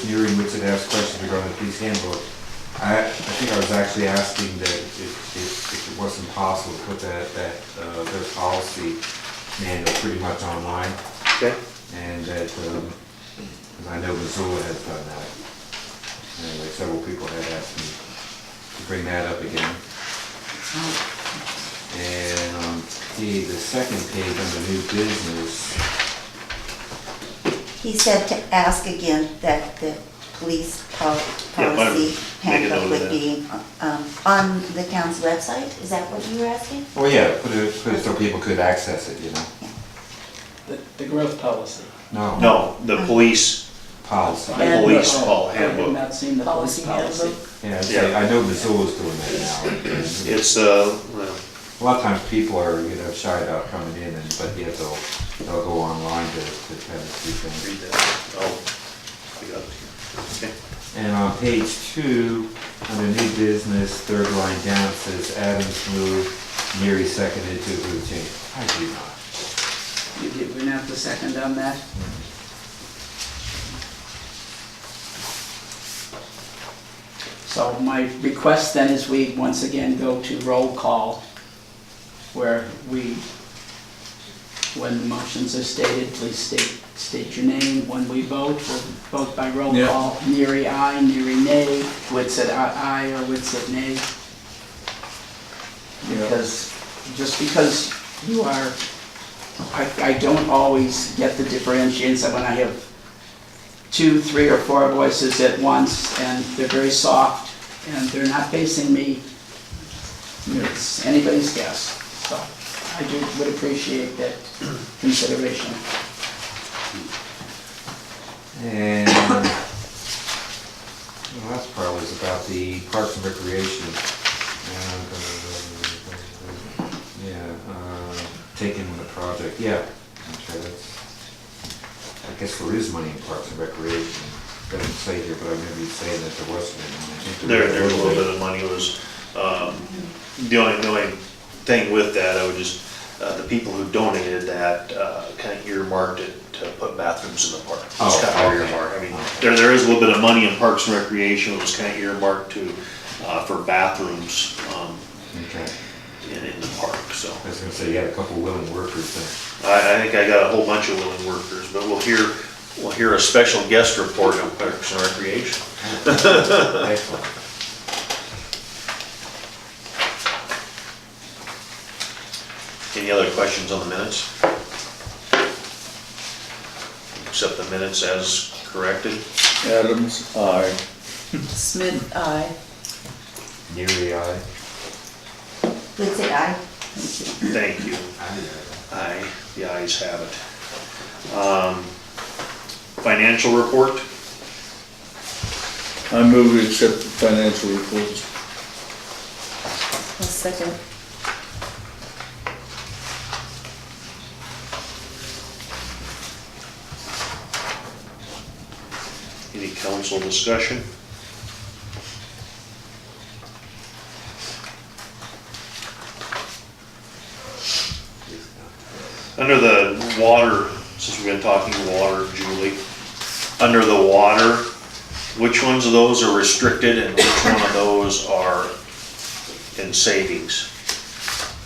Mary Whitsitt asked questions regarding the police handbook. I think I was actually asking that if it wasn't possible to put their policy manual pretty much online, Okay. and that, because I know Missoula has done that. Anyway, several people had asked me to bring that up again. And on the second page under new business, He said to ask again that the police Yeah, policy make a note handbook of would that. be on the town's website? Is that what you were asking? oh yeah, put it so people could access it, you know? The growth policy. No, the police Policy. The police I have handbook. not seen the policy Policy policy. Yeah, I'd say, I know Missoula's doing that now. It's, well, A lot of times people are, shy about coming in, but yet they'll go online to kind of see things. read that. Oh, I got it here. Okay. And on page 2, under new business, third line down, it says Adams moved, Mary seconded to approve the change. I do not. You didn't have the second on that? So my request then is we once again go to roll call, where when the motions are stated, please state your name. When we vote, we'll vote by roll Yeah. call. Neary, aye. Neary, nay. Whitsitt, aye, or Whitsitt, nay. Because, just because you are, I don't always get the differentiation when I have 2, 3, or 4 voices at once, and they're very soft, and they're not facing me. It's anybody's guess. So I would appreciate that consideration. And, well, that's probably about the Parks and Recreation. Taking the project, yeah. Okay, I guess there is money in Parks and Recreation. Doesn't say here, but I remember you saying that there wasn't any money. I think There's a little bit of money was, the only thing with that, I would just, the people who donated that, kind of earmarked it to put bathrooms in the park. It's Oh, kind of okay. earmarked. I mean, there is a little bit of money in Parks and Recreation, it was kind of earmarked to, for bathrooms, Okay. in the park, so. I was gonna say, you had a couple willing workers there. I think I got a whole bunch of willing workers, but we'll hear a special guest report on Parks and Recreation. Excellent. Any other questions on the minutes? Accept the minutes as corrected. Adams, aye. Smith, aye. Neary, aye. Whitsitt, aye. Thank you. Aye, the ayes have it. Financial report? I move we accept the financial reports. A second. Any council discussion? Under the water, since we've been talking water, Julie, under the water, which ones of those are restricted and which one of those are in savings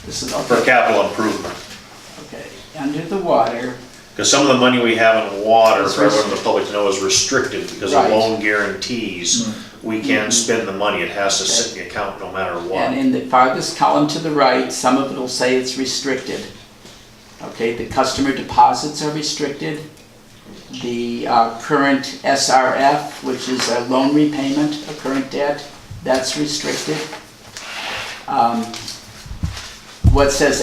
This is for capital improvement? Okay, under the water, Because some of the money we have in water, It's for everyone in the public to know, is restricted because of Right. loan guarantees. We can't spend the money, it has to sit in the account no matter what. and in the farthest column to the right, some of it will say it's restricted. Okay, the customer deposits are restricted. The current SRF, which is a loan repayment, a current debt, that's restricted. What says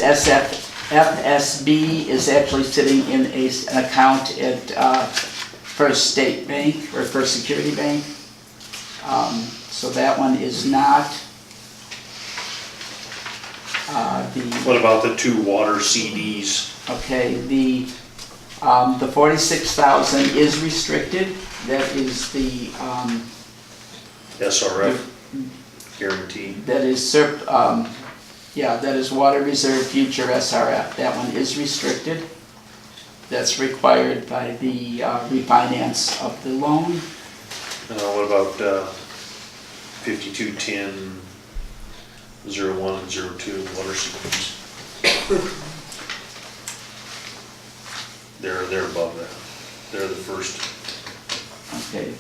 FSB is actually sitting in an account at First State Bank or First Security Bank. So that one is not. What about the 2 water CDs? Okay, the 46,000 is restricted. That is the, SRF guarantee. that is, that is Water Reserve Future SRF. That one is restricted. That's required by the refinance of the loan. What about 5210, 01 and 02 water systems? They're above that. They're the first. Okay,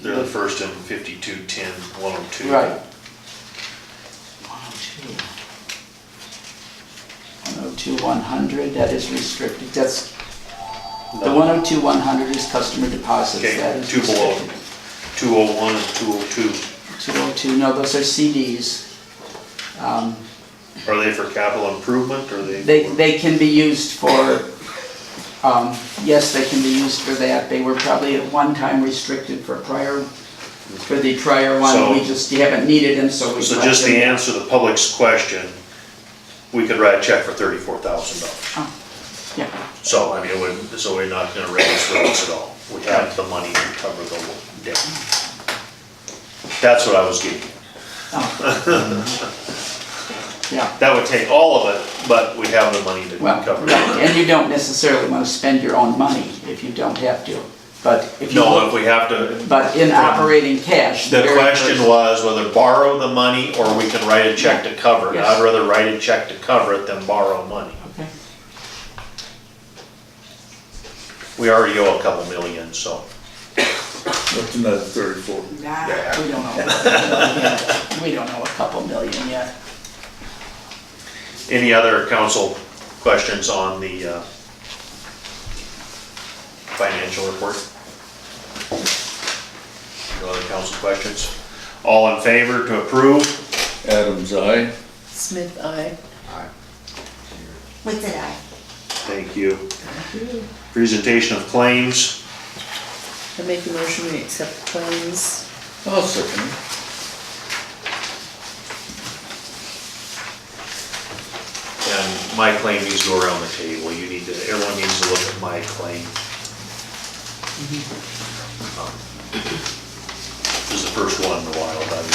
They're the first in 5210, 102. right. 102, 100, that is restricted, that's, the 102, 100 is customer deposits, that Okay, is two below. restricted. 201 and 202. 202, no, those are CDs. Are they for capital improvement or They can be used for, yes, they can be used for that. They were probably at one time restricted for the prior one. We just haven't needed them, so we. So left just them. to answer the public's question, we could write a check for $34,000. Oh, yeah, So, I mean, so we're not gonna raise rates at all. We have the money to cover the debt. That's what I was getting. yeah. That would take all of it, but we have the money to Well, cover right, it. and you don't necessarily want to spend your own money if you don't have to. But if you. No, if we have to, But in operating cash. the very question first- was whether borrow the money or we can write a check to cover it. Yes. I'd rather write a check to cover it than borrow money. Okay. We already owe a couple million, so. Up to another 34. Nah, we don't know. We don't know a couple million yet. Any other council questions on the financial report? No other council questions? All in favor to approve? Adams, aye. Smith, aye. What's it, I? Thank you. Presentation of claims. I make a motion we accept claims. I'll second it. And my claim needs to go around the table. Everyone needs to look at my claim. This is the first one in a while, but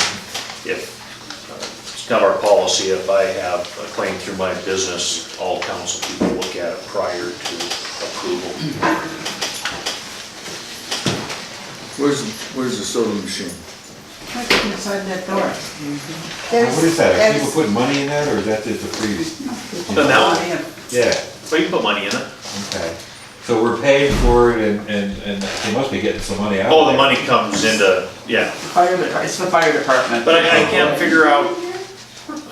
it's kind of our policy, if I have a claim through my business, all council people look at it prior to approval. Where's the soda machine? Right inside that door. What is that? Are people putting money in that, or is that just a freebie? But now, Yeah, well, you can put money in it. okay. So we're paying for it and they must be getting some money out of it. Oh, the money comes into, yeah. It's the fire department. But I can't figure out,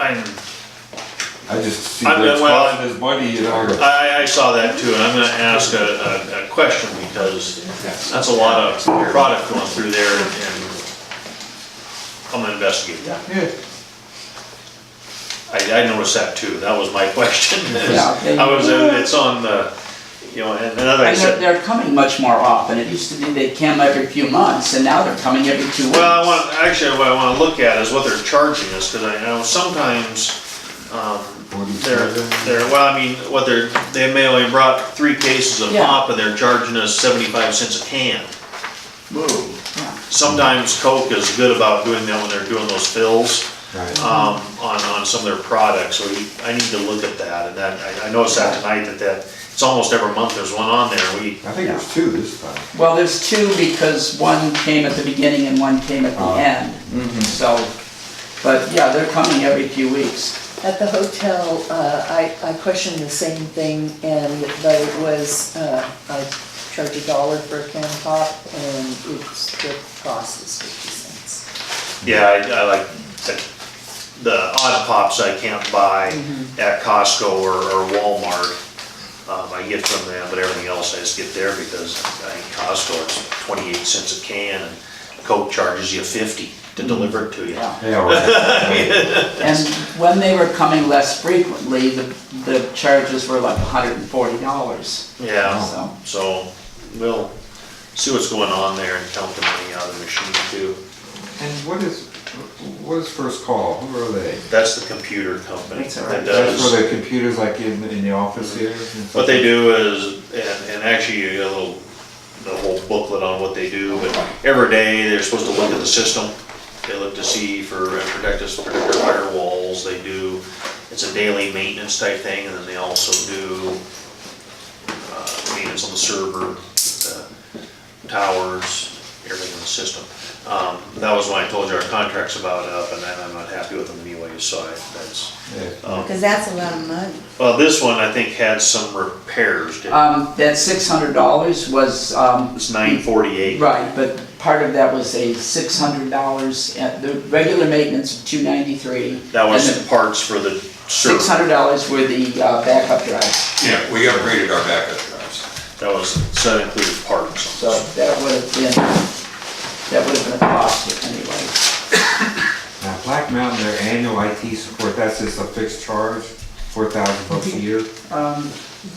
I just see I'm that it's gonna- well, costing us money, you know. I saw that too, and I'm gonna ask a question because that's a lot of product going through there and I'm gonna investigate that. Yeah. I noticed that too, that was my question. Yeah, It's on the, and another I And said, they're coming much more often. It used to be they'd come every few months, and now they're coming every 2 weeks. well, what I wanna look at is what they're charging us, cause I know sometimes, they may only brought 3 cases of Yeah. pop and they're charging us 75 cents a can. Whoa, yeah. Sometimes Coke is good about doing that when they're doing those fills, Right. on some of their products, so I need to look at that, and that, I noticed that tonight, that it's almost every month there's one on there, I think there's 2 this time. Well, there's 2 because one came at the beginning and one came at the end. So, but yeah, they're coming every few weeks. At the hotel, I questioned the same thing, but it was, I charge $1 for a can pop, and the cost is 50 cents. Yeah, I like, the odd pops I can't buy at Costco or Walmart, I get from them, but everything else I just get there because I think Costco, it's 28 cents a can, and Coke charges you 50 to deliver it to you. Yeah. Yeah, right. And when they were coming less frequently, the charges were like $140. Yeah, So, so we'll see what's going on there and count the money out of the machine too. And what is First Call? Who are they? That's the computer company That's all right. that That's does. for the computers like in the office here? and stuff? What they do is, and actually you get the whole booklet on what they do, but every day they're supposed to look at the system. They look to see for, protect our firewalls, it's a daily maintenance type thing, and then they also do maintenance on the server, towers, everything in the system. That was when I told you our contract's about up, and I'm not happy with them anyway, so that's, Yeah. Because that's a lot of money. well, this one I think had some repairs, didn't it? That $600 was, It's 948. right, but part of that was a $600, the regular maintenance of $293. That was and then parts for the server. $600 were the backup drives. Yeah, we upgraded our backup drives. So that included parts. So that would have been a cost anyway. Now, Black Mountain, their annual IT support, that's just a fixed charge, $4,000 a year.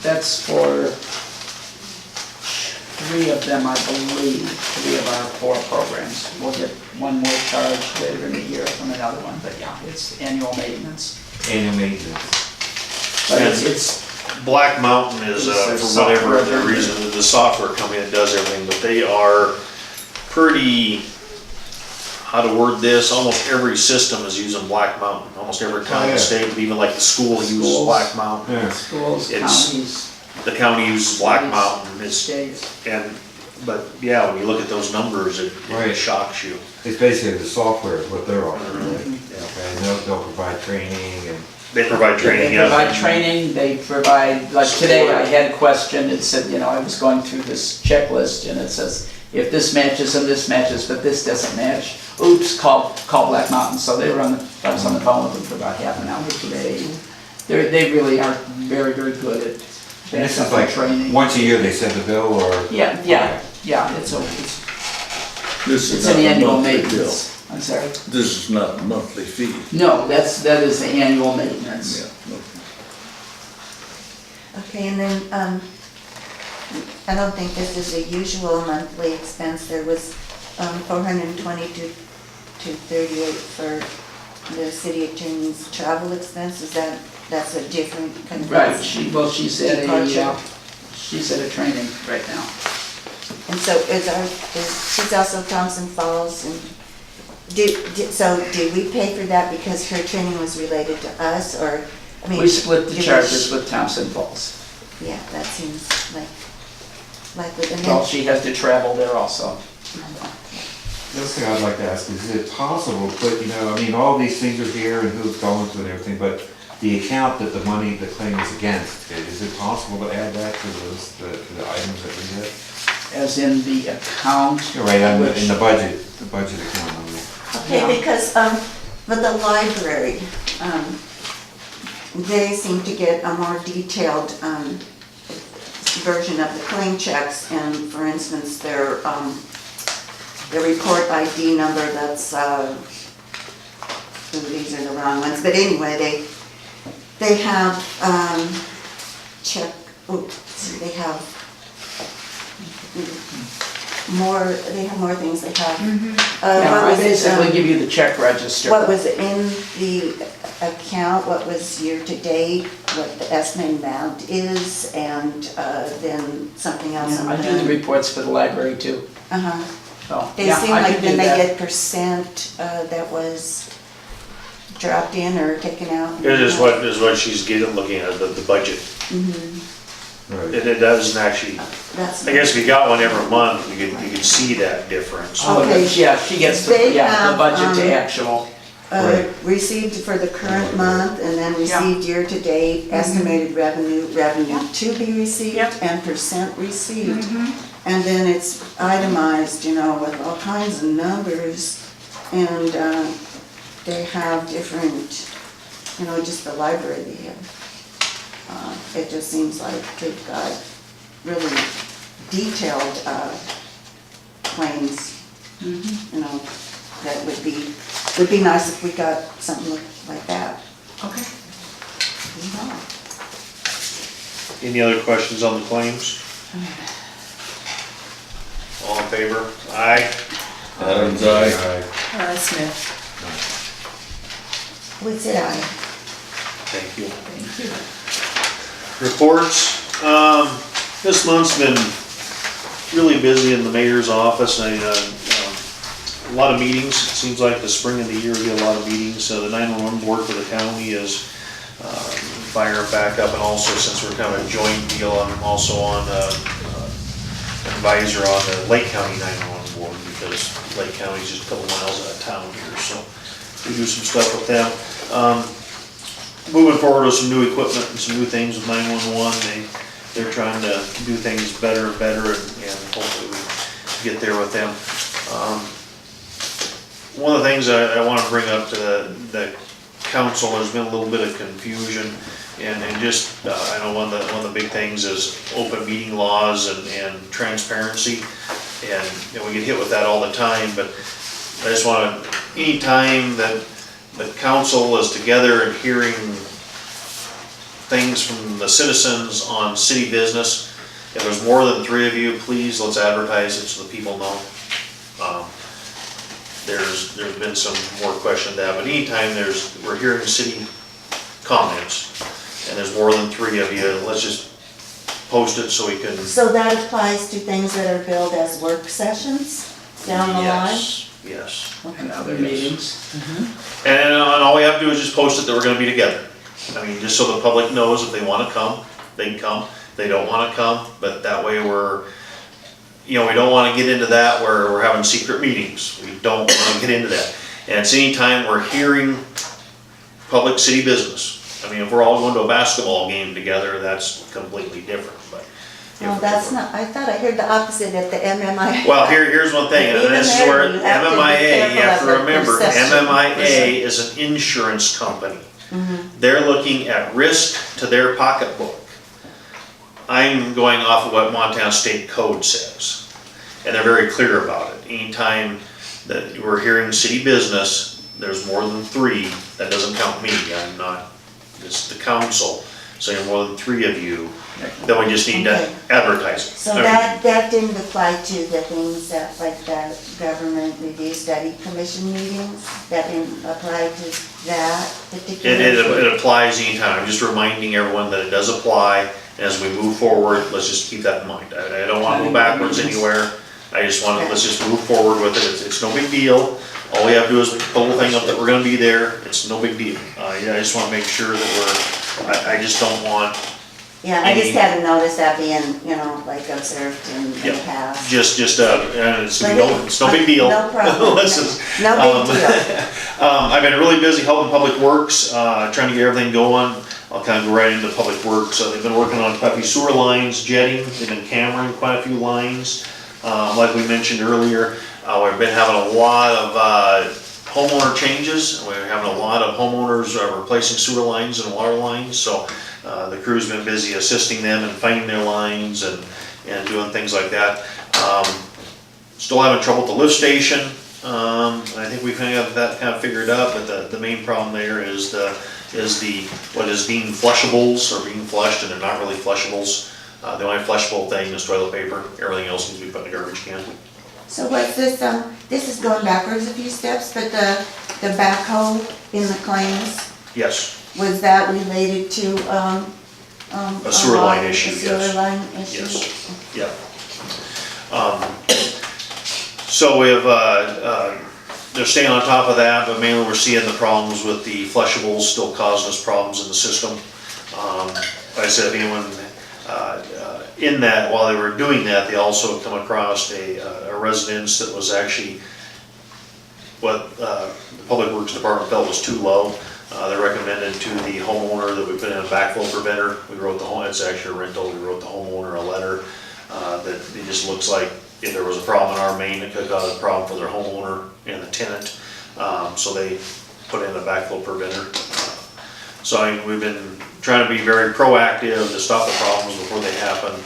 That's for 3 of them, I believe, 3 of our 4 programs. We'll get one more charge later in the year from another one, but yeah, it's annual maintenance. Annual maintenance. But And- it's, Black Mountain is, It's for whatever software the vendor. reason, the software company that does everything, but they are pretty, how to word this, almost every system is using Black Mountain. Almost every town in yeah. the state, even like the school uses Schools. Black Mountain. Yeah. schools, It's- counties, The county uses Black States. Mountain, it's, states. and, but yeah, when you look at those numbers, it Right. shocks you. It's basically the software is what they're offering, right? Yeah. Okay, and they'll provide training and, They provide training. They yeah. provide training, they provide, like today I had a question, it said, I was going through this checklist and it says, if this matches and this matches, but this doesn't match, oops, call Black Mountain. So they were I was on the phone with them for about half an hour today. They really are very, very good at and this is backup like, training. once a year they send the bill or? Yeah, it's This is an not a annual monthly bill. maintenance. I'm sorry? This is not a monthly fee. No, that is the annual maintenance. Yeah, okay. Okay, and then, I don't think this is a usual monthly expense. There was, $420 to $38 for the city attorney's travel expenses. That's a different kind of. Right, she's at Departure. she's at a training right now. And so she's also Thompson Falls, and did we pay for that because her training was related to us, or, I mean? We split the did charges with Thompson Falls. Yeah, that seems likely, and Well, then, she has to travel there also. The other thing I'd like to ask is it possible, but all these things are here and who's going to and everything, but the account that the money, the claim is against, is it possible to add that to the items that we get? As in the account. Right, in which- the budget account. I mean. okay, Yeah. because, with the library, they seem to get a more detailed, version of the claim checks, and for instance, their report ID number, that's, these are the wrong ones, but anyway, they have, they have more things they have. Yeah, What I was, basically give you the check register. what was in the account, what was year-to-date, what the estimated amount is, and then something else Yeah, on I the. do the reports for the library too. Uh-huh. So, They yeah, seem I like can do then they that. get percent that was dropped in or taken out. It is what she's getting, looking at, the budget. Right. And it doesn't actually, That's. I guess if you got one every month, you could see that difference. Oh, Okay. yeah, she gets the, They the have, budget to actual. Right. Received for the current month, and then Yeah. received year-to-date, estimated revenue to be received, Yep. and percent received. And then it's itemized, with all kinds of numbers, and they have different, just the library they have. It just seems like they've got really detailed claims, that would be nice if we got something like that. Okay. Yeah. Any other questions on the claims? All in favor? Aye. Adam's eye. Smith. Would say aye. Thank you. Reports, this month's been really busy in the mayor's office, and a lot of meetings. It seems like the spring of the year we get a lot of meetings. So the 911 board for the county is firing back up, and also since we're kind of a joint deal, I'm also on advisor on the Lake County 911 board, because Lake County's just a couple miles out of town here, so we do some stuff with them. Moving forward with some new equipment and some new things with 911, they're trying to do things better and better, and hopefully we get there with them. One of the things I want to bring up to the council, there's been a little bit of confusion, and just, I know one of the big things is open meeting laws and transparency, and we get hit with that all the time, but I just want to, any time that the council is together and hearing things from the citizens on city business, if there's more than 3 of you, please, let's advertise it so the people know. There's been some more question to that, but anytime we're hearing city comments, and there's more than 3 of you, let's just post it so we can. So that applies to things that are billed as work sessions down the line? Yes. And other meetings. And all we have to do is just post it that we're gonna be together. I mean, just so the public knows if they wanna come, they can come. If they don't wanna come, but that way we don't wanna get into that where we're having secret meetings. We don't wanna get into that. And it's anytime we're hearing public city business. I mean, if we're all going to a basketball game together, that's completely different, but. Well, that's not, I thought I heard the opposite at the MMI. Well, here's one thing, and Even this is there, where you have to be MMIA, you have to careful of the remember, perception. MMIA is an insurance company. They're looking at risk to their pocketbook. I'm going off of what Montana State Code says, and they're very clear about it. Anytime that we're hearing city business, there's more than 3, that doesn't count me, I'm not, it's the council, saying more than 3 of you, then we just need to Okay. advertise it. So I mean, that didn't apply to the things that, like the government review study commission meetings? That didn't apply to that particular? It applies anytime, I'm just reminding everyone that it does apply, and as we move forward, let's just keep that in mind. I don't wanna go backwards anywhere, I just wanna, let's just move forward with it, it's no big deal. All we have to do is pull the thing up that we're gonna be there, it's no big deal. Yeah, I just wanna make sure that I just don't want, Yeah, I just haven't noticed that being, like observed in the Yeah. past. and it's no big deal. No problem. Let's just- No big deal. I've been really busy helping Public Works, trying to get everything going. I'll kind of go right into Public Works. They've been working on quite a few sewer lines, jetting, they've been cammering quite a few lines. Like we mentioned earlier, we've been having a lot of homeowner changes. We're having a lot of homeowners replacing sewer lines and water lines, so the crew's been busy assisting them and finding their lines and doing things like that. Still having trouble with the lift station. I think we've kind of got that kind of figured out, but the main problem there is what is deemed flushables or being flushed, and they're not really flushables. The only flushable thing is toilet paper. Everything else needs to be put in a garbage can. So what's this, this is going backwards a few steps, but the backhoe in the claims, Yes, was that related to, a sewer line issue, A sewer yes. line issue? Yes, yeah. So we have, they're staying on top of that, but mainly we're seeing the problems with the flushables still causing us problems in the system. Like I said, if anyone, in that, while they were doing that, they also come across a residence that was actually what the Public Works Department felt was too low. They recommended to the homeowner that we put in a backflow preventer. We wrote it's actually a rental, we wrote the homeowner a letter that it just looks like if there was a problem in our main, it could cause a problem for their homeowner and the tenant. So they put in a backflow preventer. So I mean, we've been trying to be very proactive to stop the problems before they happen.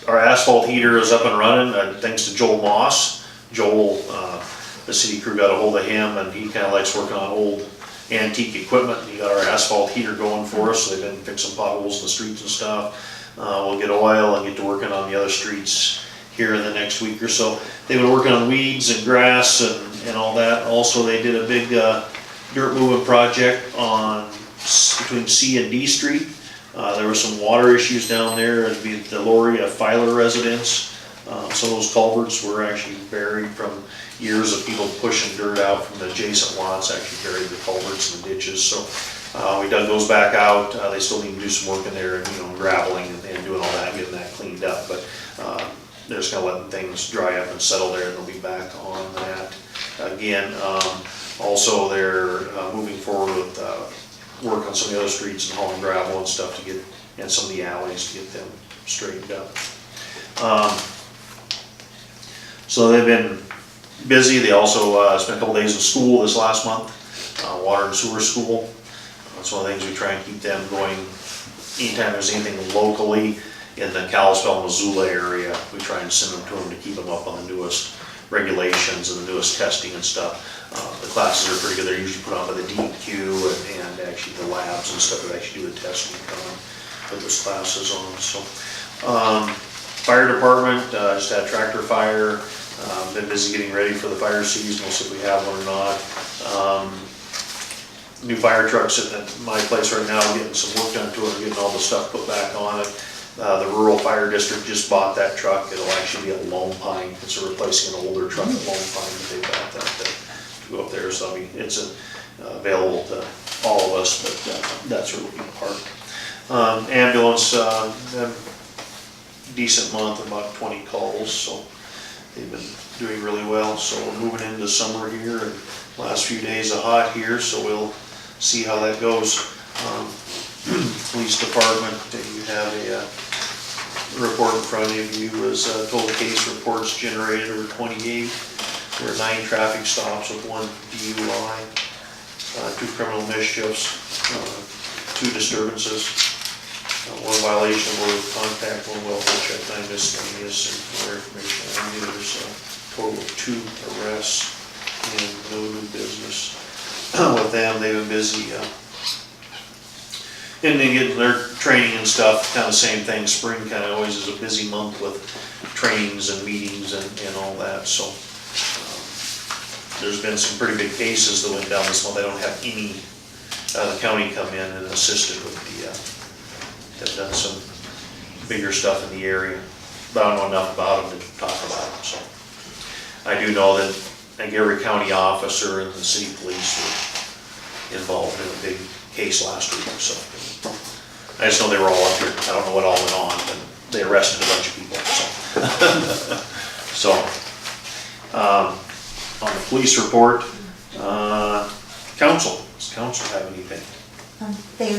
Our asphalt heater is up and running, thanks to Joel Moss. Joel, the city crew got a hold of him, and he kinda likes working on old antique equipment. He got our asphalt heater going for us, so they've been fixing potholes in the streets and stuff. We'll get oil and get to working on the other streets here in the next week or so. They've been working on weeds and grass and all that. Also, they did a big dirt moving project between C and D Street. There were some water issues down there. It'd be the Loria Filer residence. Some of those culverts were actually buried from years of people pushing dirt out from the adjacent lots, actually buried the culverts and the ditches. So we dug those back out. They still need to do some work in there and graveling and doing all that, getting that cleaned up. just kinda letting things dry up and settle there, and they'll be back on that again. Also, they're moving forward with work on some of the other streets and hauling gravel and stuff to get, and some of the alleys to get them straightened up. So they've been busy. They also spent a couple days in school this last month, water and sewer school. That's one of the things we try and keep them going. Anytime there's anything locally in the Kalispell, Missoula area, we try and send them to them to keep them up on the newest regulations and the newest testing and stuff. The classes are pretty good. They're usually put on by the DEQ and actually the labs and stuff that actually do the testing put those classes on. So, fire department, just had a tractor fire. Been busy getting ready for the fire season. We'll see if we have one or not. New fire trucks at my place right now, getting some work done to it, getting all the stuff put back on it. The rural fire district just bought that truck. It'll actually be at Lone Pine. It's replacing an older truck at Lone Pine, but they bought that to go up there. So I mean, it's available to all of us, but that's where we'll be parked. Ambulance, decent month, about 20 calls, so they've been doing really well. So we're moving into summer here, and last few days are hot here, so we'll see how that goes. Police department, you have a report in front of you, was total case reports generated over 28. There were 9 traffic stops with 1 DUI, 2 criminal mischiefs, 2 disturbances, 1 violation of order of contact, 1 welfare check, 9 miscellaneous, and more information on the others. Total of 2 arrests and no new business with them. They've been busy. And then getting their training and stuff, kind of same thing. Spring kind of always is a busy month with trainings and meetings and all that. So there's been some pretty big cases that went down this month. I don't have any the county come in and assisted with the, have done some bigger stuff in the area. But I don't know enough about them to talk about them. So I do know that I think every county officer and the city police were involved in a big case last week, so. I just know they were all up here. I don't know what all went on, but they arrested a bunch of people, so. So, on the police report, council, does council have anything? They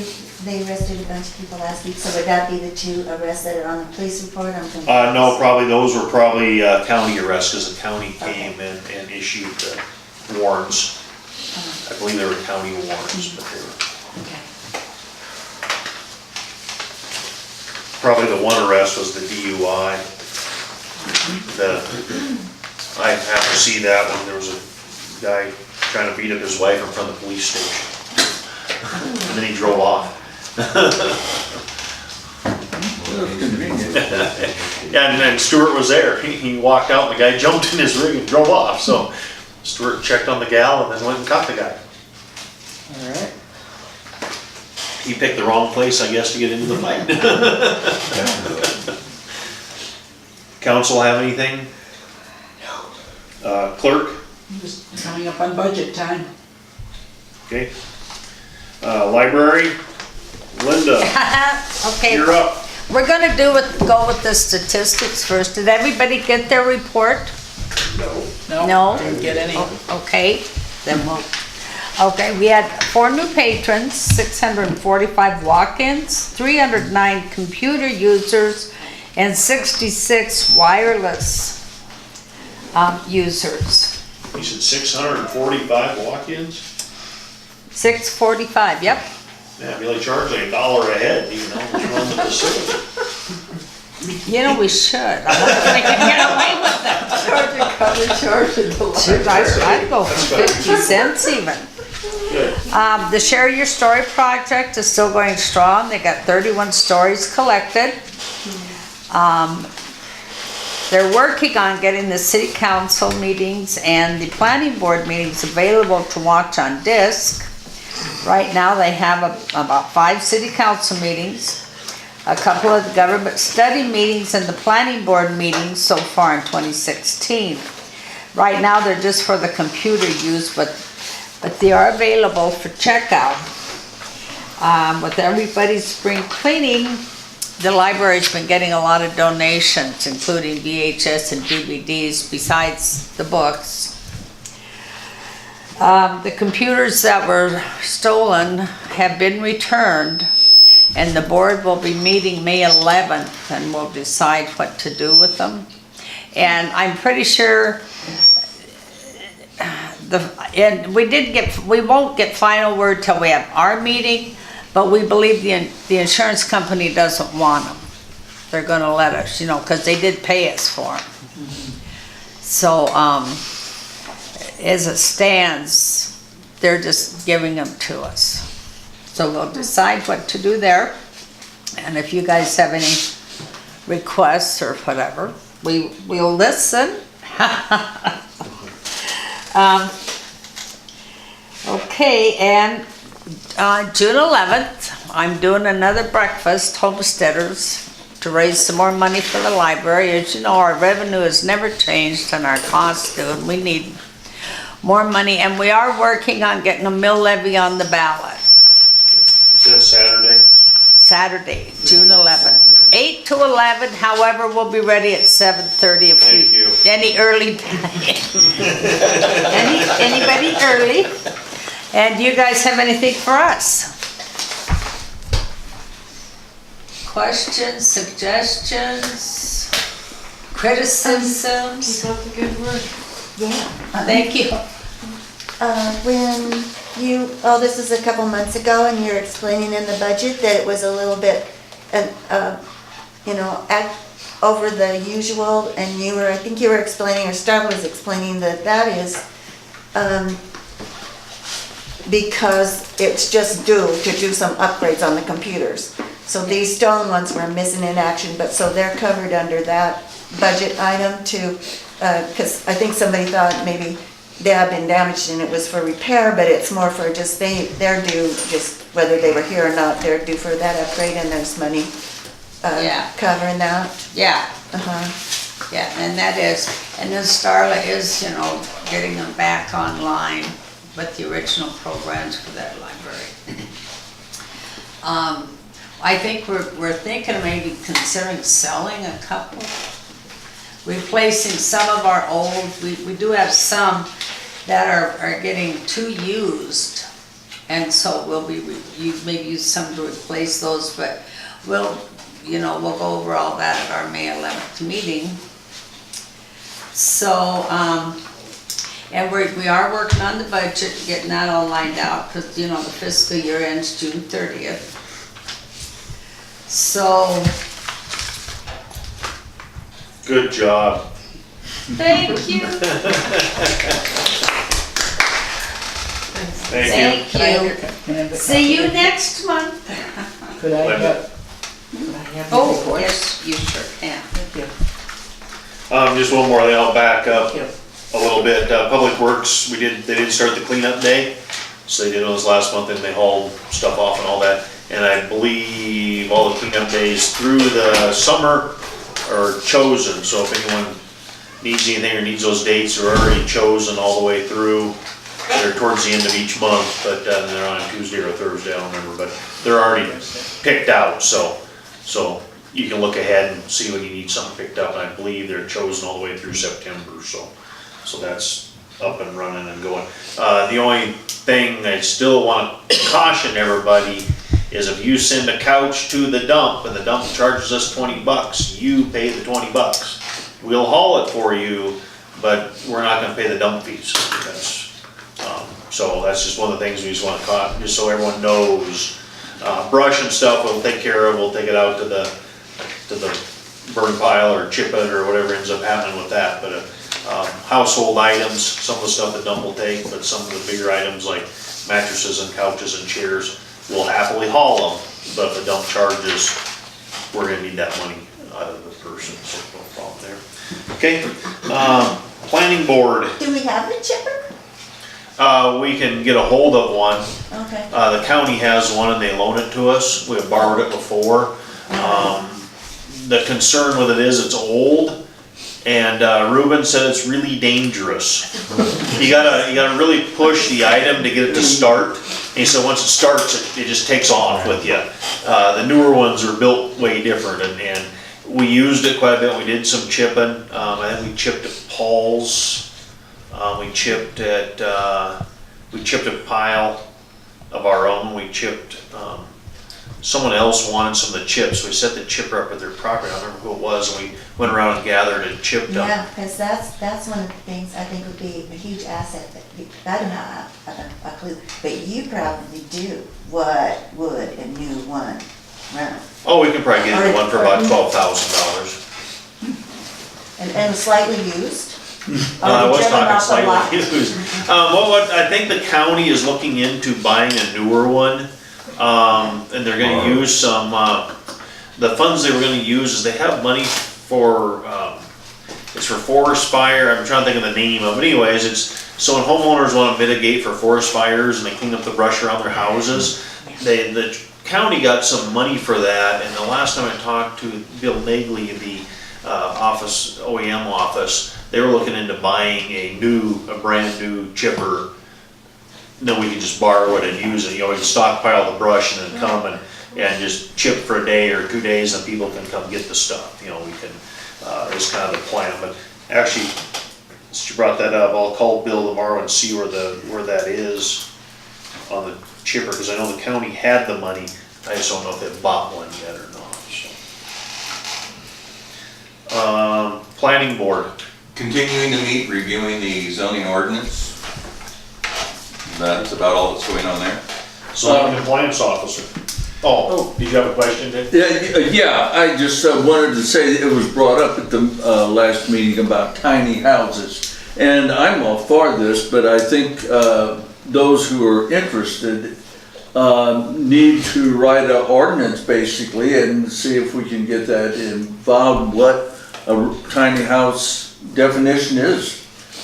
arrested a bunch of people last week, so would that be the 2 arrests that are on the police report? I'm thinking. No, probably, those were probably county arrests, because the county came and issued the warrants. I believe they were county warrants, but they were. Okay. Probably the 1 arrest was the DUI. I happened to see that one. There was a guy trying to beat up his wife in front of the police station. And then he drove off. Yeah, and then Stuart was there. He walked out and the guy jumped in his rig and drove off. So Stuart checked on the gal and then went and caught the guy. All right. He picked the wrong place, I guess, to get into the fight. Council have anything? No. Clerk? Just coming up on budget time. Okay. Library? Linda, Okay, you're up. we're gonna go with the statistics first. Did everybody get their report? No? Didn't get any. Okay, then we'll, okay, we had 4 new patrons, 645 walk-ins, 309 computer users, and 66 wireless users. You said 645 walk-ins? 645, yep. Yeah, it'd be like charging $1 a head, you know, what's wrong with the city? You know, we should. I wonder if we can get away with it. Should I'd go for 50 cents even. Good. The Share Your Story project is still going strong. They got 31 stories collected. They're working on getting the city council meetings and the planning board meetings available to watch on disc. Right now they have about 5 city council meetings, a couple of the government study meetings and the planning board meetings so far in 2016. Right now they're just for the computer use, but they are available for checkout. With everybody's spring cleaning, the library's been getting a lot of donations, including VHS and DVDs besides the books. The computers that were stolen have been returned, and the board will be meeting May 11th and will decide what to do with them. And I'm pretty sure we won't get final word till we have our meeting, but we believe the insurance company doesn't want them. They're gonna let us, because they did pay us for them. So, as it stands, they're just giving them to us. So we'll decide what to do there. And if you guys have any requests or whatever, we'll listen. Okay, and June 11th, I'm doing another breakfast, Homesteaders, to raise some more money for the library. As you know, our revenue has never changed and our costs do, and we need more money. And we are working on getting a mill levy on the ballot. Is that Saturday? Saturday, June 11th. 8 to 11, however, we'll be ready at 7:30 if Thank you. any early. Anybody early? And do you guys have anything for us? Questions, suggestions, criticisms? Keep up the good work. Yeah. Thank you. When this is a couple months ago, and you're explaining in the budget that it was a little bit, over the usual, and I think you were explaining, or Star was explaining that is, because it's just due to do some upgrades on the computers. So these stone ones were missing in action, but so they're covered under that budget item too, because I think somebody thought maybe they had been damaged and it was for repair, but it's more for just, they're due, just whether they were here or not, they're due for that upgrade, and there's money Yeah. covering that. Yeah, Uh-huh. yeah, and that is, and then Starla is, getting them back online with the original programs for that library. I think we're thinking of maybe considering selling a couple, replacing some of our old, we do have some that are getting too used, and so we'll maybe use some to replace those, but we'll go over all that at our May 11th meeting. So, and we are working on the budget, getting that all lined out, because, the fiscal year ends June 30th. So, Good job. thank you. Thank you. Thank you. See you next month. Could I Linda. have Oh, your report? yes, you sure can. Thank you. Just one more thing, I'll back up Thank you. a little bit. Public Works, they did start the cleanup day, so they did those last month, and they hauled stuff off and all that. And I believe all the cleanup days through the summer are chosen, so if anyone needs anything or needs those dates, are already chosen all the way through. They're towards the end of each month, but they're on a Tuesday or a Thursday, I don't remember, but they're already picked out, so you can look ahead and see when you need something picked up, and I believe they're chosen all the way through September, so that's up and running and going. The only thing I still want to caution everybody is if you send a couch to the dump and the dump charges us $20, you pay the $20. We'll haul it for you, but we're not gonna pay the dump fees. So that's just one of the things we just want to just so everyone knows. Brush and stuff we'll take care of, we'll take it out to the burn pile or chip it or whatever ends up happening with that, but household items, some of the stuff the dump will take, but some of the bigger items like mattresses and couches and chairs, we'll happily haul them, but if the dump charges, we're gonna need that money out of the person, so no problem there. Okay, planning board, Do we have a chipper? we can get a hold of one. Okay. The county has one and they loan it to us. We have borrowed it before. The concern with it is it's old, and Ruben said it's really dangerous. You gotta really push the item to get it to start. he said, once it starts, it just takes off with you. The newer ones are built way different, and we used it quite a bit. We did some chipping. I think we chipped at Paul's. We chipped a pile of our own. We chipped, someone else wanted some of the chips. We set the chipper up at their property. I don't remember who it was, and we went around and gathered and chipped them. Yeah, because that's one of the things I think would be a huge asset that I don't have a clue, but you probably do. What would a new one run? Oh, we could probably get one for about $12,000. And slightly used? I Or was driven talking off a lot? slightly used. What I think the county is looking into buying a newer one, and they're gonna use some, the funds they were gonna use is they have money for, it's for forest fire, I'm trying to think of the name of it, anyways, it's, so when homeowners wanna mitigate for forest fires and they clean up the brush around their houses, the county got some money for that, and the last time I talked to Bill Nagley, the office, OEM office, they were looking into buying a brand new chipper. Then we can just borrow it and use it, you know, we can stockpile the brush and then come and just chip for a day or 2 days and people can come get the stuff, you know, we can, is kind of the plan. But actually, since you brought that up, I'll call Bill tomorrow and see where that is on the chipper, because I know the county had the money, I just don't know if they've bought one yet or not, so. Planning board. Continuing to meet, reviewing the zoning ordinance. That's about all that's going on there. Zoning compliance officer. Oh, did you have a question, Dick? Yeah, I just wanted to say it was brought up at the last meeting about tiny houses. And I'm all for this, but I think those who are interested need to write an ordinance basically and see if we can get that involved, what a tiny house definition is.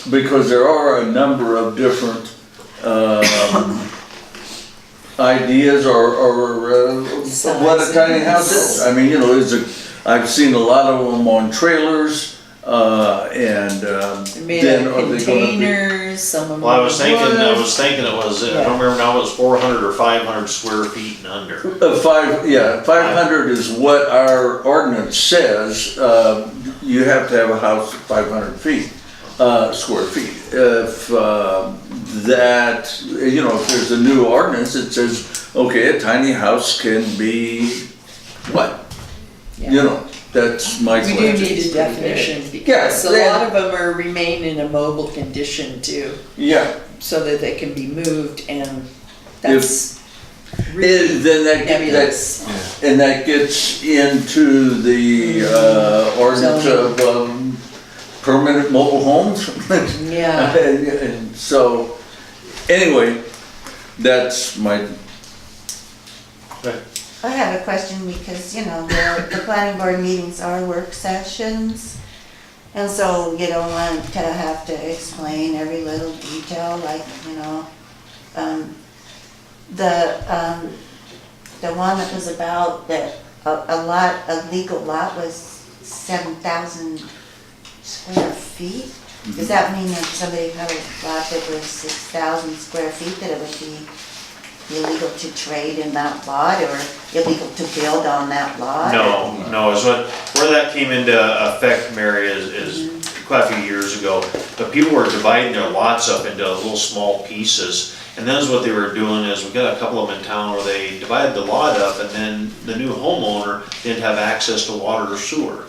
Because there are a number of different ideas or what a tiny house is. I mean, you know, I've seen a lot of them on trailers, and Made then of are they gonna be? containers, some of them. Well, I was thinking wood. it was, I don't remember now, it was 400 or 500 square feet and under. 500 is what our ordinance says. You have to have a house of 500 feet, square feet. If that, you know, if there's a new ordinance, it says, okay, a tiny house can be what? Yeah. You know, that's my We question. do need a definition because a Yeah. lot of them are remain in a mobile condition too, Yeah. so that they can be moved and that's Then really nebulous. And that gets into the ordinance of permanent mobile homes. Yeah. And so, anyway, that's my, I have a question because, you know, the planning board meetings are work sessions. And so you don't want to have to explain every little detail, like, you know, the one that was about that a legal lot was 7,000 square feet? Does that mean that somebody had a lot that was 6,000 square feet, that it would be illegal to trade in that lot or illegal to build on that lot? No, is where that came into effect, Mary, is quite a few years ago. But people were dividing their lots up into little small pieces. And then what they were doing is, we got a couple of them in town where they divided the lot up and then the new homeowner didn't have access to water or sewer.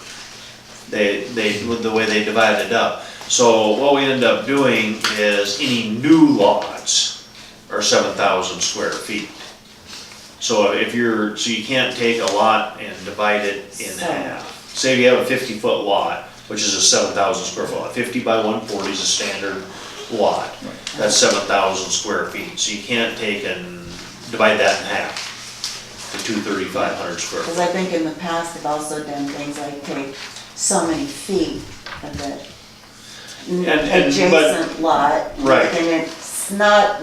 The way they divided it up. So what we ended up doing is any new lots are 7,000 square feet. So so you can't take a lot and divide it in half. Say if you have a 50-foot lot, which is a 7,000 square foot lot, 50 by 140 is a standard lot. That's 7,000 square feet. So you can't take and divide that in half to 3,500 square Because I feet. think in the past they've also done things like take so many feet of the but- adjacent lot. Right. And it's not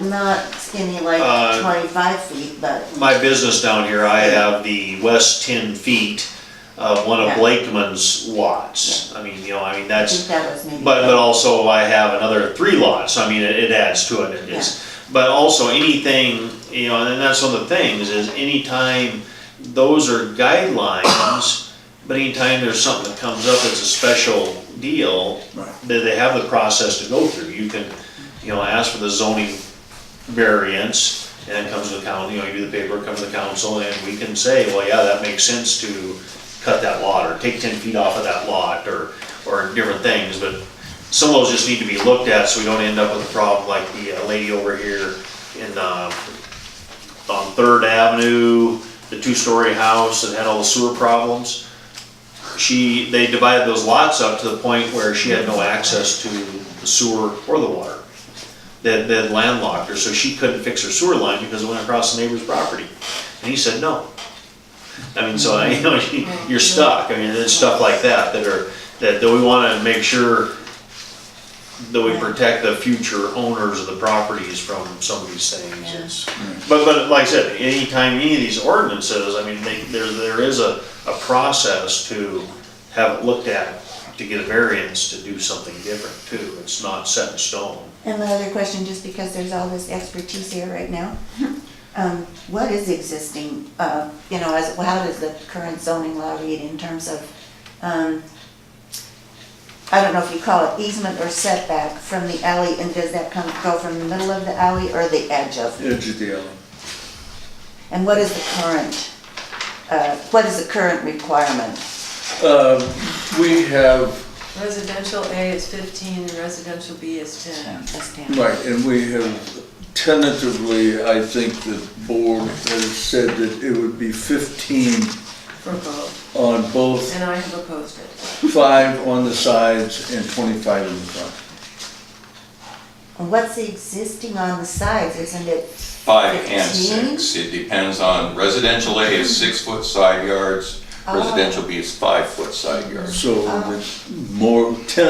skinny like 25 feet, but My business down here, I have the west 10 feet of one of Yeah. Blakeman's lots. I mean, I that's, think that was maybe. but also I have another 3 lots, I mean, it adds to it. But also anything you know, and that's one of the things, is anytime, those are guidelines, but anytime there's something that comes up that's a special deal, Right. that they have the process to go through. You can, you know, ask for the zoning variance, and it comes to the council, you know, you do the paperwork, comes to the council, and we can say, well, yeah, that makes sense to cut that lot, or take 10 feet off of that lot, or different things, but some of those just need to be looked at, so we don't end up with a problem like the lady over here in, on Third Avenue, the two-story house that had all the sewer problems. They divided those lots up to the point where she had no access to the sewer or the water. They had landlocked her, so she couldn't fix her sewer line because it went across the neighbor's property. And he said, no. I mean, so, you know, you're stuck. I mean, there's stuff like that that we wanna make sure that we protect the future owners of the properties from some of these things. But like I said, anytime any of these ordinances, I mean, there is a process to have it looked at to get a variance to do something different too. It's not set in stone. And my other question, just because there's all this expertise here right now, what is existing, you know, how does the current zoning law read in terms of, I don't know if you call it easement or setback from the alley, and does that go from the middle of the alley or the edge of it? Edge of the alley. And what is the current requirement? We have, Residential A is 15 and residential B is 10. That's 10. right, and we have tentatively, I think the board has said that it would be 15 For both, on both, and I have opposed it. 5 on the sides and 25 in the front. And what's the existing on the sides, isn't it? 5 and 15? 6, it depends on, residential A is 6-foot side yards, Oh. residential B is 5-foot side yards. So there's more, 10